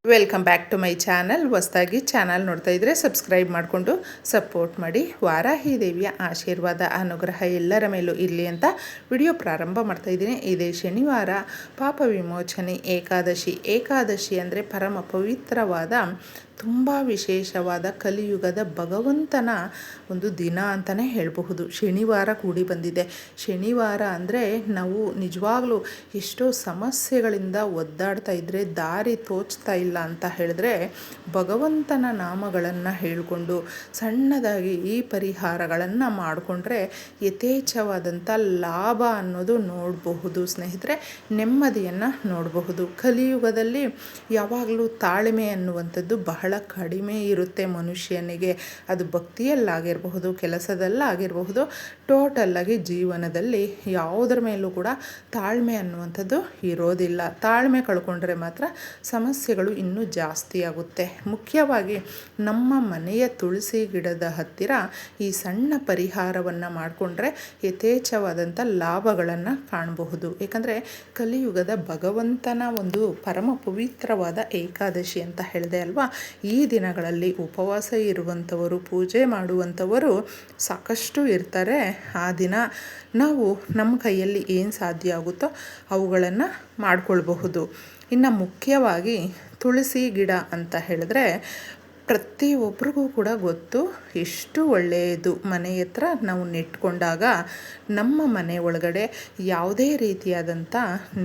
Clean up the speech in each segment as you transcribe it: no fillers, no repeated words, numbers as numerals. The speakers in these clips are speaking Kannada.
Welcome back to my channel. ಹೊಸದಾಗಿ ಚಾನಲ್ ನೋಡ್ತಾ ಇದ್ದರೆ ಸಬ್ಸ್ಕ್ರೈಬ್ ಮಾಡಿಕೊಂಡು ಸಪೋರ್ಟ್ ಮಾಡಿ. ವಾರಾಹಿ ದೇವಿಯ ಆಶೀರ್ವಾದ ಅನುಗ್ರಹ ಎಲ್ಲರ ಮೇಲೂ ಇರಲಿ ಅಂತ ವಿಡಿಯೋ ಪ್ರಾರಂಭ ಮಾಡ್ತಾ ಇದ್ದೀನಿ. ಇದೇ ಶನಿವಾರ ಪಾಪ ವಿಮೋಚನೆ ಏಕಾದಶಿ ಅಂದರೆ ಪರಮ ಪವಿತ್ರವಾದ ತುಂಬ ವಿಶೇಷವಾದ ಕಲಿಯುಗದ ಭಗವಂತನ ಒಂದು ದಿನ ಅಂತಲೇ ಹೇಳಬಹುದು. ಶನಿವಾರ ಕೂಡಿ ಬಂದಿದೆ. ಶನಿವಾರ ಅಂದರೆ ನಾವು ನಿಜವಾಗ್ಲೂ ಎಷ್ಟೋ ಸಮಸ್ಯೆಗಳಿಂದ ಒದ್ದಾಡ್ತಾ ಇದ್ದರೆ ದಾರಿ ತೋಚ್ತಾ ಇಲ್ಲ ಅಂತ ಹೇಳಿದ್ರೆ ಭಗವಂತನ ನಾಮಗಳನ್ನು ಹೇಳಿಕೊಂಡು ಸಣ್ಣದಾಗಿ ಈ ಪರಿಹಾರಗಳನ್ನು ಮಾಡಿಕೊಂಡ್ರೆ ಯಥೇಚ್ಛವಾದಂಥ ಲಾಭ ಅನ್ನೋದು ನೋಡಬಹುದು ಸ್ನೇಹಿತರೆ. ನೆಮ್ಮದಿಯನ್ನು ನೋಡಬಹುದು. ಕಲಿಯುಗದಲ್ಲಿ ಯಾವಾಗಲೂ ತಾಳ್ಮೆ ಅನ್ನುವಂಥದ್ದು ಬಹಳ ಕಡಿಮೆ ಇರುತ್ತೆ ಮನುಷ್ಯನಿಗೆ. ಅದು ಭಕ್ತಿಯಲ್ಲಾಗಿರಬಹುದು, ಕೆಲಸದಲ್ಲಾಗಿರಬಹುದು, ಟೋಟಲ್ಲಾಗಿ ಜೀವನದಲ್ಲಿ ಯಾವುದರ ಮೇಲೂ ಕೂಡ ತಾಳ್ಮೆ ಅನ್ನುವಂಥದ್ದು ಇರೋದಿಲ್ಲ. ತಾಳ್ಮೆ ಕಳ್ಕೊಂಡ್ರೆ ಮಾತ್ರ ಸಮಸ್ಯೆಗಳು ಇನ್ನೂ ಜಾಸ್ತಿ ಆಗುತ್ತೆ. ಮುಖ್ಯವಾಗಿ ನಮ್ಮ ಮನೆಯ ತುಳಸಿ ಗಿಡದ ಹತ್ತಿರ ಈ ಸಣ್ಣ ಪರಿಹಾರವನ್ನು ಮಾಡಿಕೊಂಡ್ರೆ ಯಥೇಚ್ಛವಾದಂಥ ಲಾಭಗಳನ್ನು ಕಾಣಬಹುದು. ಏಕೆಂದರೆ ಕಲಿಯುಗದ ಭಗವಂತನ ಒಂದು ಪರಮ ಪವಿತ್ರವಾದ ಏಕಾದಶಿ ಅಂತ ಹೇಳಿದೆ ಅಲ್ವಾ. ಈ ದಿನಗಳಲ್ಲಿ ಉಪವಾಸ ಇರುವಂಥವರು, ಪೂಜೆ ಮಾಡುವಂಥವರು ಸಾಕಷ್ಟು ಇರ್ತಾರೆ. ಆ ದಿನ ನಾವು ನಮ್ಮ ಕೈಯಲ್ಲಿ ಏನು ಸಾಧ್ಯ ಆಗುತ್ತೋ ಅವುಗಳನ್ನು ಮಾಡಿಕೊಳ್ಬಹುದು. ಇನ್ನು ಮುಖ್ಯವಾಗಿ ತುಳಸಿ ಗಿಡ ಅಂತ ಹೇಳಿದ್ರೆ ಪ್ರತಿಯೊಬ್ಬರಿಗೂ ಕೂಡ ಗೊತ್ತು ಎಷ್ಟು ಒಳ್ಳೆಯದು. ಮನೆ ಹತ್ರ ನಾವು ನೆಟ್ಕೊಂಡಾಗ ನಮ್ಮ ಮನೆ ಒಳಗಡೆ ಯಾವುದೇ ರೀತಿಯಾದಂಥ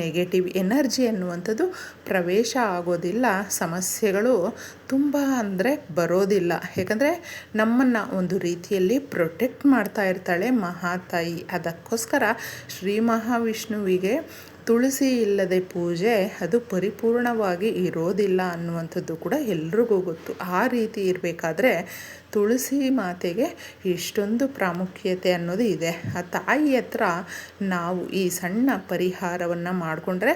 ನೆಗೆಟಿವ್ ಎನರ್ಜಿ ಅನ್ನುವಂಥದ್ದು ಪ್ರವೇಶ ಆಗೋದಿಲ್ಲ. ಸಮಸ್ಯೆಗಳು ತುಂಬ ಅಂದರೆ ಬರೋದಿಲ್ಲ. ಯಾಕಂದರೆ ನಮ್ಮನ್ನು ಒಂದು ರೀತಿಯಲ್ಲಿ ಪ್ರೊಟೆಕ್ಟ್ ಮಾಡ್ತಾ ಇರ್ತಾಳೆ ಮಹಾತಾಯಿ. ಅದಕ್ಕೋಸ್ಕರ ಶ್ರೀ ಮಹಾವಿಷ್ಣುವಿಗೆ ತುಳಸಿ ಇಲ್ಲದೆ ಪೂಜೆ ಅದು ಪರಿಪೂರ್ಣವಾಗಿ ಇರೋದಿಲ್ಲ ಅನ್ನುವಂಥದ್ದು ಕೂಡ ಎಲ್ರಿಗೂ ಗೊತ್ತು. ಆ ರೀತಿ ಇರಬೇಕಾದ್ರೆ ತುಳಸಿ ಮಾತೆಗೆ ಇಷ್ಟೊಂದು ಪ್ರಾಮುಖ್ಯತೆ ಅನ್ನೋದು ಇದೆ. ಆ ತಾಯಿ ಹತ್ರ ನಾವು ಈ ಸಣ್ಣ ಪರಿಹಾರವನ್ನು ಮಾಡಿಕೊಂಡ್ರೆ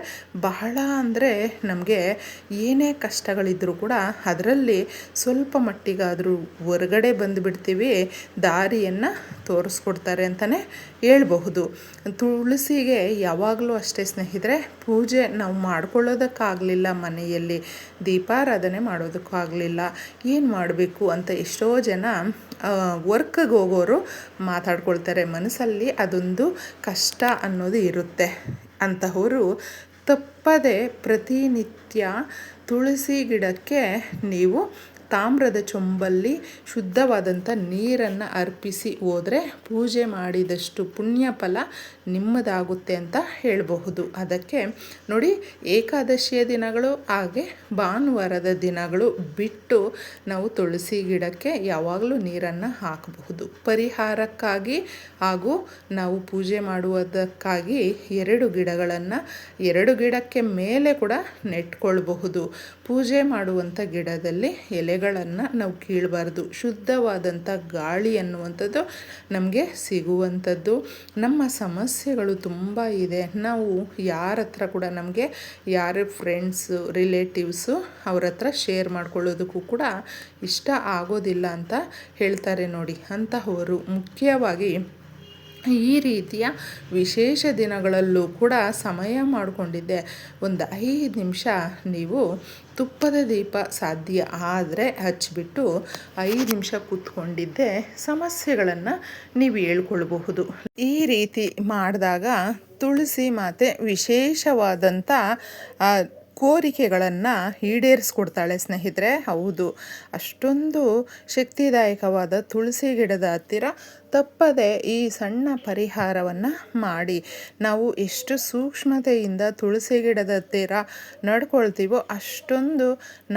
ಬಹಳ ಅಂದರೆ ನಮಗೆ ಏನೇ ಕಷ್ಟಗಳಿದ್ರೂ ಕೂಡ ಅದರಲ್ಲಿ ಸ್ವಲ್ಪ ಮಟ್ಟಿಗಾದರೂ ಹೊರಗಡೆ ಬಂದುಬಿಡ್ತೀವಿ. ದಾರಿಯನ್ನು ತೋರಿಸ್ಕೊಡ್ತಾರೆ ಅಂತಲೇ ಹೇಳ್ಬಹುದು. ತುಳಸಿಗೆ ಯಾವಾಗಲೂ ಅಷ್ಟೇ ಸ್ನೇಹಿತರೆ, ಪೂಜೆ ನಾವು ಮಾಡ್ಕೊಳ್ಳೋದಕ್ಕಾಗಲಿಲ್ಲ, ಮನೆಯಲ್ಲಿ ದೀಪಾರಾಧನೆ ಮಾಡೋದಕ್ಕಾಗಲಿಲ್ಲ, ಏನು ಮಾಡಬೇಕು ಅಂತ ಎಷ್ಟೋ ಜನ ವರ್ಕ್ಗೆ ಹೋಗೋರು ಮಾತಾಡ್ಕೊಳ್ತಾರೆ. ಮನಸ್ಸಲ್ಲಿ ಅದೊಂದು ಕಷ್ಟ ಅನ್ನೋದು ಇರುತ್ತೆ. ಅಂತಹವರು ತಪ್ಪದೆ ಪ್ರತಿನಿತ್ಯ ತುಳಸಿ ಗಿಡಕ್ಕೆ ನೀವು ತಾಮ್ರದ ಚೊಂಬಲ್ಲಿ ಶುದ್ಧವಾದಂಥ ನೀರನ್ನು ಅರ್ಪಿಸಿ ಹೋದರೆ ಪೂಜೆ ಮಾಡಿದಷ್ಟು ಪುಣ್ಯ ಫಲ ನಿಮ್ಮದಾಗುತ್ತೆ ಅಂತ ಹೇಳಬಹುದು. ಅದಕ್ಕೆ ನೋಡಿ, ಏಕಾದಶಿಯ ದಿನಗಳು ಹಾಗೆ ಭಾನುವಾರದ ದಿನಗಳು ಬಿಟ್ಟು ನಾವು ತುಳಸಿ ಗಿಡಕ್ಕೆ ಯಾವಾಗಲೂ ನೀರನ್ನು ಹಾಕಬಹುದು. ಪರಿಹಾರಕ್ಕಾಗಿ ಹಾಗೂ ನಾವು ಪೂಜೆ ಮಾಡುವುದಕ್ಕಾಗಿ 2 ಗಿಡಗಳನ್ನು 2 ಗಿಡಕ್ಕೆ ಮೇಲೆ ಕೂಡ ನೆಟ್ಕೊಳ್ಬಹುದು. ಪೂಜೆ ಮಾಡುವಂಥ ಗಿಡದಲ್ಲಿ ಎಲೆಗಳನ್ನು ನಾವು ಕೀಳಬಾರ್ದು. ಶುದ್ಧವಾದಂಥ ಗಾಳಿ ಅನ್ನುವಂಥದ್ದು ನಮಗೆ ಸಿಗುವಂಥದ್ದು. ನಮ್ಮ ಸಮಸ್ಯೆಗಳು ತುಂಬ ಇದೆ. ನಾವು ಯಾರ ಹತ್ರ ಕೂಡ ನಮಗೆ ಯಾರ ಫ್ರೆಂಡ್ಸು, ರಿಲೇಟಿವ್ಸು ಅವ್ರ ಹತ್ರ ಶೇರ್ ಮಾಡ್ಕೊಳ್ಳೋದಕ್ಕೂ ಕೂಡ ಇಷ್ಟ ಆಗೋದಿಲ್ಲ ಅಂತ ಹೇಳ್ತಾರೆ ನೋಡಿ. ಅಂತಹವರು ಮುಖ್ಯವಾಗಿ ಈ ರೀತಿಯ ವಿಶೇಷ ದಿನಗಳಲ್ಲೂ ಕೂಡ ಸಮಯ ಮಾಡಿಕೊಂಡಿದ್ದೆ ಒಂದು 5 ನಿಮಿಷ ನೀವು ತುಪ್ಪದ ದೀಪ ಸಾಧ್ಯ ಆದರೆ ಹಚ್ಚಿಬಿಟ್ಟು 5 ನಿಮಿಷ ಕೂತ್ಕೊಂಡಿದ್ದೆ ಸಮಸ್ಯೆಗಳನ್ನು ನೀವು ಹೇಳ್ಕೊಳ್ಬಹುದು. ಈ ರೀತಿ ಮಾಡಿದಾಗ ತುಳಸಿ ಮಾತೆ ವಿಶೇಷವಾದಂಥ ಕೋರಿಕೆಗಳನ್ನು ಈಡೇರಿಸ್ಕೊಡ್ತಾಳೆ ಸ್ನೇಹಿತರೆ. ಹೌದು, ಅಷ್ಟೊಂದು ಶಕ್ತಿದಾಯಕವಾದ ತುಳಸಿ ಗಿಡದ ಹತ್ತಿರ ತಪ್ಪದೆ ಈ ಸಣ್ಣ ಪರಿಹಾರವನ್ನು ಮಾಡಿ. ನಾವು ಎಷ್ಟು ಸೂಕ್ಷ್ಮತೆಯಿಂದ ತುಳಸಿ ಗಿಡದ ಹತ್ತಿರ ನಡ್ಕೊಳ್ತೀವೋ ಅಷ್ಟೊಂದು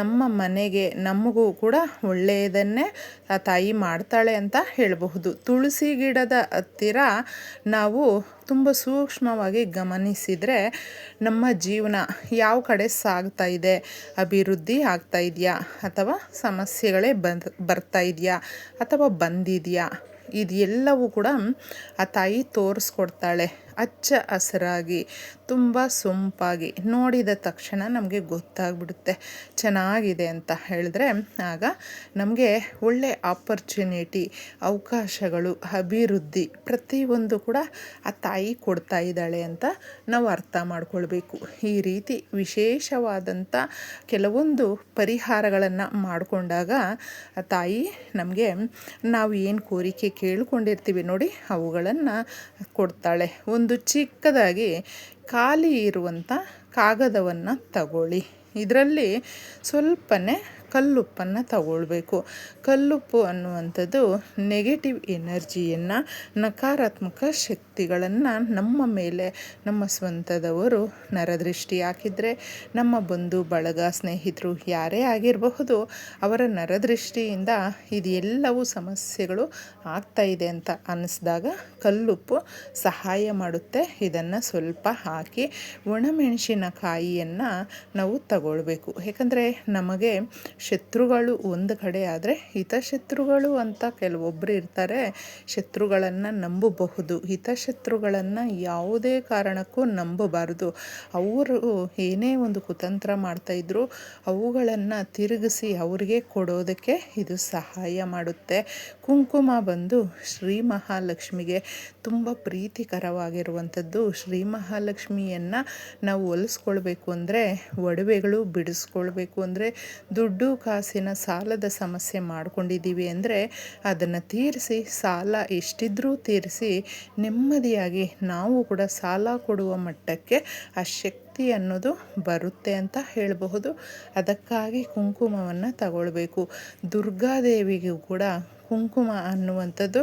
ನಮ್ಮ ಮನೆಗೆ ನಮಗೂ ಕೂಡ ಒಳ್ಳೆಯದನ್ನೇ ಆ ತಾಯಿ ಮಾಡ್ತಾಳೆ ಅಂತ ಹೇಳಬಹುದು. ತುಳಸಿ ಗಿಡದ ಹತ್ತಿರ ನಾವು ತುಂಬ ಸೂಕ್ಷ್ಮವಾಗಿ ಗಮನಿಸಿದರೆ ನಮ್ಮ ಜೀವನ ಯಾವ ಕಡೆ ಸಾಗ್ತಾ ಇದೆ, ಅಭಿವೃದ್ಧಿ ಆಗ್ತಾ ಇದೆಯಾ ಅಥವಾ ಸಮಸ್ಯೆಗಳೇ ಬರ್ತಾ ಇದೆಯಾ ಅಥವಾ ಬಂದಿದೆಯಾ, ಇದೆಲ್ಲವೂ ಕೂಡ ಆ ತಾಯಿ ತೋರಿಸ್ಕೊಡ್ತಾಳೆ. ಹಚ್ಚ ಹಸಿರಾಗಿ ತುಂಬ ಸೊಂಪಾಗಿ ನೋಡಿದ ತಕ್ಷಣ ನಮಗೆ ಗೊತ್ತಾಗ್ಬಿಡುತ್ತೆ ಚೆನ್ನಾಗಿದೆ ಅಂತ ಹೇಳಿದ್ರೆ. ಆಗ ನಮಗೆ ಒಳ್ಳೆ ಆಪರ್ಚುನಿಟಿ, ಅವಕಾಶಗಳು, ಅಭಿವೃದ್ಧಿ ಪ್ರತಿಯೊಂದು ಕೂಡ ಆ ತಾಯಿ ಕೊಡ್ತಾ ಇದ್ದಾಳೆ ಅಂತ ನಾವು ಅರ್ಥ ಮಾಡ್ಕೊಳ್ಬೇಕು. ಈ ರೀತಿ ವಿಶೇಷವಾದಂಥ ಕೆಲವೊಂದು ಪರಿಹಾರಗಳನ್ನು ಮಾಡಿಕೊಂಡಾಗ ಆ ತಾಯಿ ನಮಗೆ ನಾವು ಏನು ಕೋರಿಕೆ ಕೇಳ್ಕೊಂಡಿರ್ತೀವಿ ನೋಡಿ ಅವುಗಳನ್ನು ಕೊಡ್ತಾಳೆ. ಒಂದು ಚಿಕ್ಕದಾಗಿ ಖಾಲಿ ಇರುವಂಥ ಕಾಗದವನ್ನು ತಗೊಳ್ಳಿ. ಇದರಲ್ಲಿ ಸ್ವಲ್ಪನೇ ಕಲ್ಲುಪ್ಪನ್ನು ತಗೊಳ್ಬೇಕು. ಕಲ್ಲುಪ್ಪು ಅನ್ನುವಂಥದ್ದು ನೆಗೆಟಿವ್ ಎನರ್ಜಿಯನ್ನು, ನಕಾರಾತ್ಮಕ ಶಕ್ತಿಗಳನ್ನು ನಮ್ಮ ಮೇಲೆ ನಮ್ಮ ಸ್ವಂತದವರು ನರದೃಷ್ಟಿ ಹಾಕಿದರೆ, ನಮ್ಮ ಬಂಧು ಬಳಗ ಸ್ನೇಹಿತರು ಯಾರೇ ಆಗಿರಬಹುದು, ಅವರ ನರದೃಷ್ಟಿಯಿಂದ ಇದೆಲ್ಲವೂ ಸಮಸ್ಯೆಗಳು ಆಗ್ತಾಯಿದೆ ಅಂತ ಅನ್ನಿಸ್ದಾಗ ಕಲ್ಲುಪ್ಪು ಸಹಾಯ ಮಾಡುತ್ತೆ. ಇದನ್ನು ಸ್ವಲ್ಪ ಹಾಕಿ ಒಣಮೆಣಸಿನಕಾಯಿಯನ್ನು ನಾವು ತಗೊಳ್ಬೇಕು. ಯಾಕಂದರೆ ನಮಗೆ ಶತ್ರುಗಳು ಒಂದು ಕಡೆ ಆದರೆ ಹಿತಶತ್ರುಗಳು ಅಂತ ಕೆಲವೊಬ್ಬರು ಇರ್ತಾರೆ. ಶತ್ರುಗಳನ್ನು ನಂಬಬಹುದು, ಹಿತಶತ್ರುಗಳನ್ನು ಯಾವುದೇ ಕಾರಣಕ್ಕೂ ನಂಬಬಾರದು. ಅವರು ಏನೇ ಒಂದು ಕುತಂತ್ರ ಮಾಡ್ತಾಯಿದ್ರು ಅವುಗಳನ್ನು ತಿರುಗಿಸಿ ಅವರಿಗೆ ಕೊಡೋದಕ್ಕೆ ಇದು ಸಹಾಯ ಮಾಡುತ್ತೆ. ಕುಂಕುಮ ಬಂದು ಶ್ರೀ ಮಹಾಲಕ್ಷ್ಮಿಗೆ ತುಂಬ ಪ್ರೀತಿಕರವಾಗಿರುವಂಥದ್ದು. ಶ್ರೀ ಮಹಾಲಕ್ಷ್ಮಿಯನ್ನು ನಾವು ಒಲಿಸ್ಕೊಳ್ಬೇಕು ಅಂದರೆ, ಒಡವೆಗಳು ಬಿಡಿಸ್ಕೊಳ್ಬೇಕು ಅಂದರೆ, ದುಡ್ಡು ಕಾಸಿನ ಸಾಲದ ಸಮಸ್ಯೆ ಮಾಡ್ಕೊಂಡಿದ್ದೀವಿ ಅಂದರೆ ಅದನ್ನು ತೀರಿಸಿ, ಸಾಲ ಎಷ್ಟಿದ್ರೂ ತೀರಿಸಿ ನೆಮ್ಮದಿಯಾಗಿ ನಾವು ಕೂಡ ಸಾಲ ಕೊಡುವ ಮಟ್ಟಕ್ಕೆ ಆ ಶಕ್ತಿ ಅನ್ನೋದು ಬರುತ್ತೆ ಅಂತ ಹೇಳಬಹುದು. ಅದಕ್ಕಾಗಿ ಕುಂಕುಮವನ್ನು ತಗೊಳ್ಬೇಕು. ದುರ್ಗಾದೇವಿಗೂ ಕೂಡ ಕುಂಕುಮ ಅನ್ನುವಂಥದ್ದು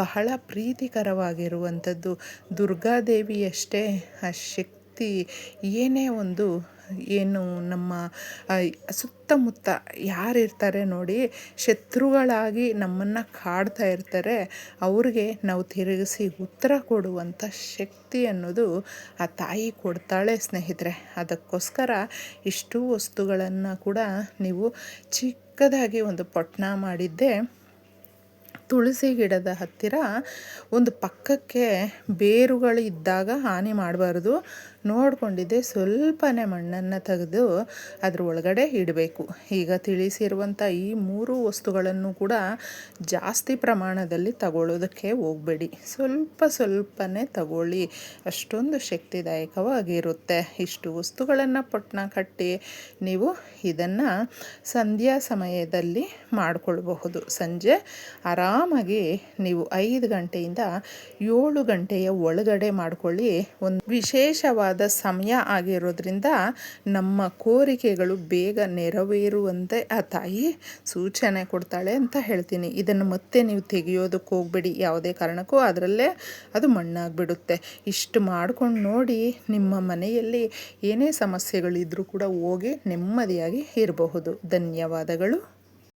ಬಹಳ ಪ್ರೀತಿಕರವಾಗಿರುವಂಥದ್ದು. ದುರ್ಗಾದೇವಿಯಷ್ಟೇ ಆ ಶಕ್ತಿ ಏನೇ ಒಂದು ಏನು ನಮ್ಮ ಸುತ್ತಮುತ್ತ ಯಾರಿರ್ತಾರೆ ನೋಡಿ, ಶತ್ರುಗಳಾಗಿ ನಮ್ಮನ್ನು ಕಾಡ್ತಾ ಇರ್ತಾರೆ, ಅವ್ರಿಗೆ ನಾವು ತಿರುಗಿಸಿ ಉತ್ತರ ಕೊಡುವಂಥ ಶಕ್ತಿ ಅನ್ನೋದು ಆ ತಾಯಿ ಕೊಡ್ತಾಳೆ ಸ್ನೇಹಿತರೆ. ಅದಕ್ಕೋಸ್ಕರ ಇಷ್ಟು ವಸ್ತುಗಳನ್ನು ಕೂಡ ನೀವು ಚಿಕ್ಕದಾಗಿ ಒಂದು ಪೊಟ್ಣ ಮಾಡಿದ್ದೆ ತುಳಸಿ ಗಿಡದ ಹತ್ತಿರ ಒಂದು ಪಕ್ಕಕ್ಕೆ ಬೇರುಗಳಿದ್ದಾಗ ಹಾನಿ ಮಾಡಬಾರ್ದು. ನೋಡಿಕೊಂಡಿದ್ದೆ ಸ್ವಲ್ಪನೇ ಮಣ್ಣನ್ನು ತೆಗೆದು ಅದ್ರ ಒಳಗಡೆ ಇಡಬೇಕು. ಈಗ ತಿಳಿಸಿರುವಂಥ ಈ 3 ವಸ್ತುಗಳನ್ನು ಕೂಡ ಜಾಸ್ತಿ ಪ್ರಮಾಣದಲ್ಲಿ ತಗೊಳ್ಳೋದಕ್ಕೆ ಹೋಗಬೇಡಿ. ಸ್ವಲ್ಪನೇ ತಗೊಳ್ಳಿ, ಅಷ್ಟೊಂದು ಶಕ್ತಿದಾಯಕವಾಗಿರುತ್ತೆ. ಇಷ್ಟು ವಸ್ತುಗಳನ್ನು ಪೊಟ್ಣ ಕಟ್ಟಿ ನೀವು ಇದನ್ನು ಸಂಧ್ಯಾ ಸಮಯದಲ್ಲಿ ಮಾಡಿಕೊಳ್ಬಹುದು. ಸಂಜೆ ಆರಾಮಾಗಿ ನೀವು 5 ಗಂಟೆಯಿಂದ 7 ಗಂಟೆಯ ಒಳಗಡೆ ಮಾಡಿಕೊಳ್ಳಿ. ಒಂದು ವಿಶೇಷವಾದ ಸಮಯ ಆಗಿರೋದ್ರಿಂದ ನಮ್ಮ ಕೋರಿಕೆಗಳು ಬೇಗ ನೆರವೇರುವಂತೆ ಆ ತಾಯಿ ಸೂಚನೆ ಕೊಡ್ತಾಳೆ ಅಂತ ಹೇಳ್ತೀನಿ. ಇದನ್ನು ಮತ್ತೆ ನೀವು ತೆಗೆಯೋದಕ್ಕೆ ಹೋಗಬೇಡಿ ಯಾವುದೇ ಕಾರಣಕ್ಕೂ, ಅದರಲ್ಲೇ ಅದು ಮಣ್ಣಾಗಿಬಿಡುತ್ತೆ. ಇಷ್ಟು ಮಾಡ್ಕೊಂಡು ನೋಡಿ, ನಿಮ್ಮ ಮನೆಯಲ್ಲಿ ಏನೇ ಸಮಸ್ಯೆಗಳಿದ್ರೂ ಕೂಡ ಹೋಗಿ ನೆಮ್ಮದಿಯಾಗಿ ಇರಬಹುದು. ಧನ್ಯವಾದಗಳು.